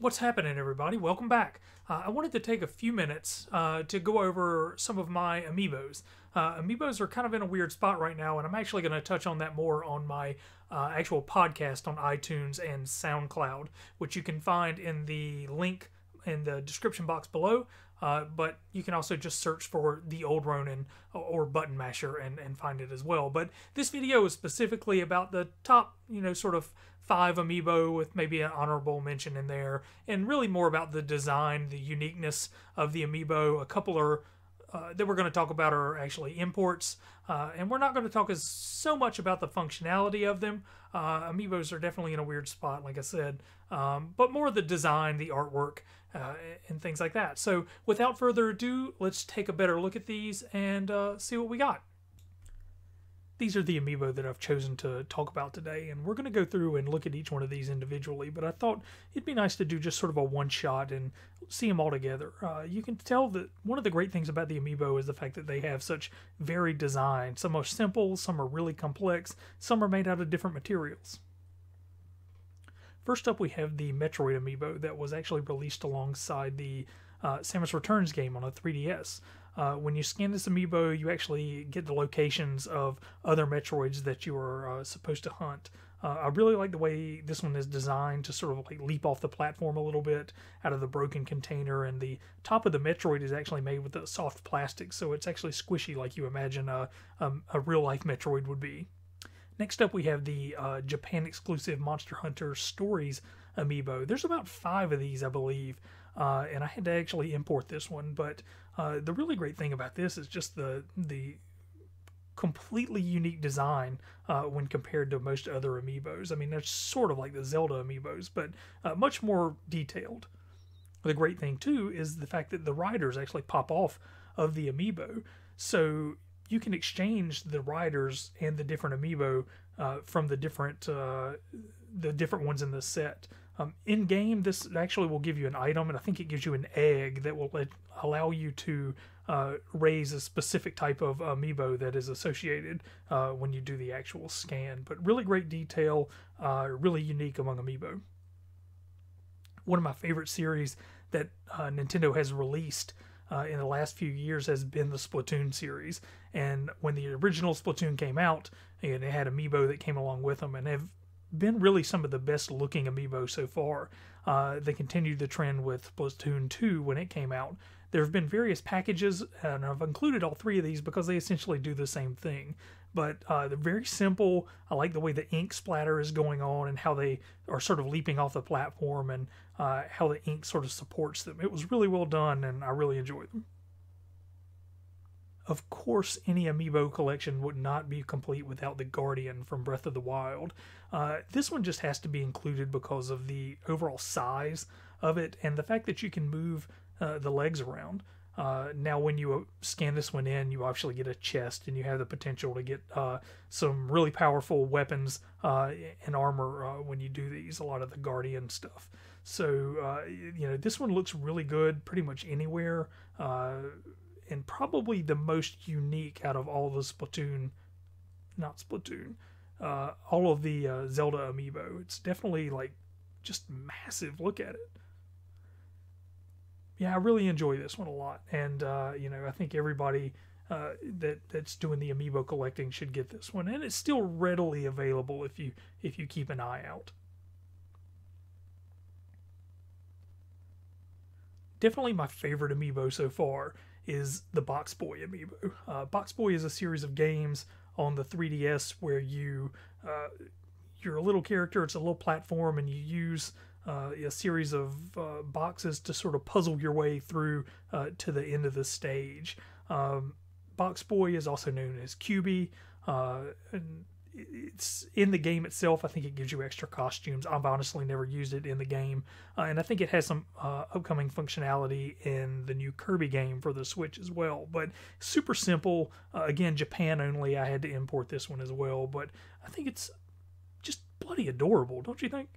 What's happening, everybody? Welcome back. I wanted to take a few minutes to go over some of my amiibos. Amiibos are kind of in a weird spot right now, and I'm actually going to touch on that more on my actual podcast on iTunes and SoundCloud, which you can find in the link in the description box below. But you can also just search for the Old Ronin or Button Masher and find it as well. But this video is specifically about the top, sort of 5 amiibo with maybe an honorable mention in there, and really more about the design, the uniqueness of the amiibo. A couple are that we're going to talk about are actually imports, and we're not going to talk so much about the functionality of them. Amiibos are definitely in a weird spot, like I said, but more the design, the artwork, and things like that. So without further ado, let's take a better look at these and see what we got. These are the amiibo that I've chosen to talk about today, and we're going to go through and look at each one of these individually, but I thought it'd be nice to do just sort of a one-shot and see them all together. You can tell that one of the great things about the amiibo is the fact that they have such varied design. Some are simple, some are really complex, some are made out of different materials. First up, we have the Metroid amiibo that was actually released alongside the Samus Returns game on a 3DS. When you scan this amiibo, you actually get the locations of other Metroids that you are supposed to hunt. I really like the way this one is designed to sort of like leap off the platform a little bit out of the broken container, and the top of the Metroid is actually made with a soft plastic, so it's actually squishy like you imagine a real-life Metroid would be. Next up, we have the Japan-exclusive Monster Hunter Stories amiibo. There's about 5 of these, I believe, and I had to actually import this one, but the really great thing about this is just the completely unique design when compared to most other amiibos. I mean, they're sort of like the Zelda amiibos, but much more detailed. The great thing, too, is the fact that the riders actually pop off of the amiibo, so you can exchange the riders and the different amiibo from the different ones in the set. In game, this actually will give you an item, and I think it gives you an egg that will allow you to raise a specific type of amiibo that is associated when you do the actual scan. But really great detail, really unique among amiibo. One of my favorite series that Nintendo has released in the last few years has been the Splatoon series. And when the original Splatoon came out, and it had amiibo that came along with them, and have been really some of the best looking amiibo so far. They continued the trend with Splatoon 2 when it came out. There have been various packages, and I've included all 3 of these because they essentially do the same thing. But they're very simple. I like the way the ink splatter is going on and how they are sort of leaping off the platform, and how the ink sort of supports them. It was really well done, and I really enjoyed them. Of course, any amiibo collection would not be complete without the Guardian from Breath of the Wild. This one just has to be included because of the overall size of it and the fact that you can move the legs around. Now, when you scan this one in, you actually get a chest, and you have the potential to get some really powerful weapons and armor when you do these, a lot of the Guardian stuff. So, this one looks really good pretty much anywhere. And probably the most unique out of all the all of the Zelda amiibo. It's definitely like just massive. Look at it. Yeah, I really enjoy this one a lot, and I think everybody that's doing the amiibo collecting should get this one, and it's still readily available if you keep an eye out. Definitely my favorite amiibo so far is the Box Boy amiibo. Box Boy is a series of games on the 3DS where you're a little character. It's a little platform, and you use a series of boxes to sort of puzzle your way through to the end of the stage. Box Boy is also known as QB, and it's in the game itself. I think it gives you extra costumes. I've honestly never used it in the game, and I think it has some upcoming functionality in the new Kirby game for the Switch as well. But super simple. Again, Japan only. I had to import this one as well, but I think it's just bloody adorable, don't you think?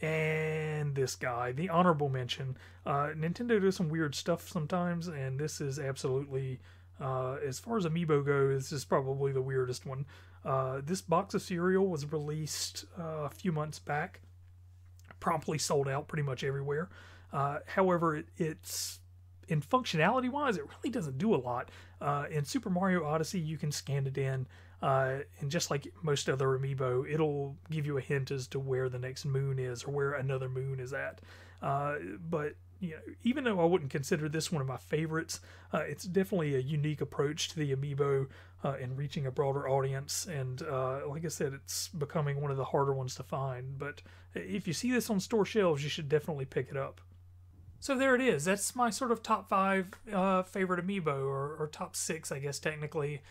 And this guy, the honorable mention. Nintendo does some weird stuff sometimes, and this is absolutely, as far as amiibo goes, this is probably the weirdest one. This box of cereal was released a few months back promptly sold out pretty much everywhere. However, it's in functionality wise, it really doesn't do a lot. In Super Mario Odyssey, you can scan it in, and just like most other amiibo, it'll give you a hint as to where the next moon is or where another moon is at. But you know, even though I wouldn't consider this one of my favorites, it's definitely a unique approach to the amiibo in reaching a broader audience. And like I said, it's becoming one of the harder ones to find. But if you see this on store shelves, you should definitely pick it up. So there it is. That's my sort of top 5 favorite amiibo, or top 6, I guess, technically.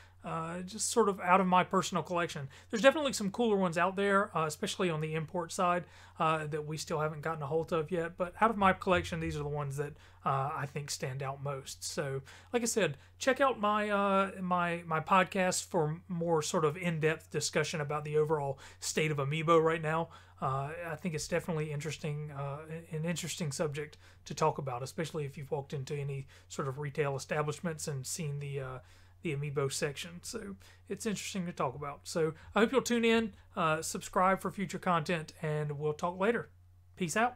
Just sort of out of my personal collection. There's definitely some cooler ones out there, especially on the import side, that we still haven't gotten a hold of yet. But out of my collection, these are the ones that I think stand out most. So, like I said, check out my my podcast for more sort of in-depth discussion about the overall state of Amiibo right now. I think it's definitely interesting, an interesting subject to talk about, especially if you've walked into any sort of retail establishments and seen the Amiibo section. So it's interesting to talk about. So I hope you'll tune in, subscribe for future content, and we'll talk later. Peace out.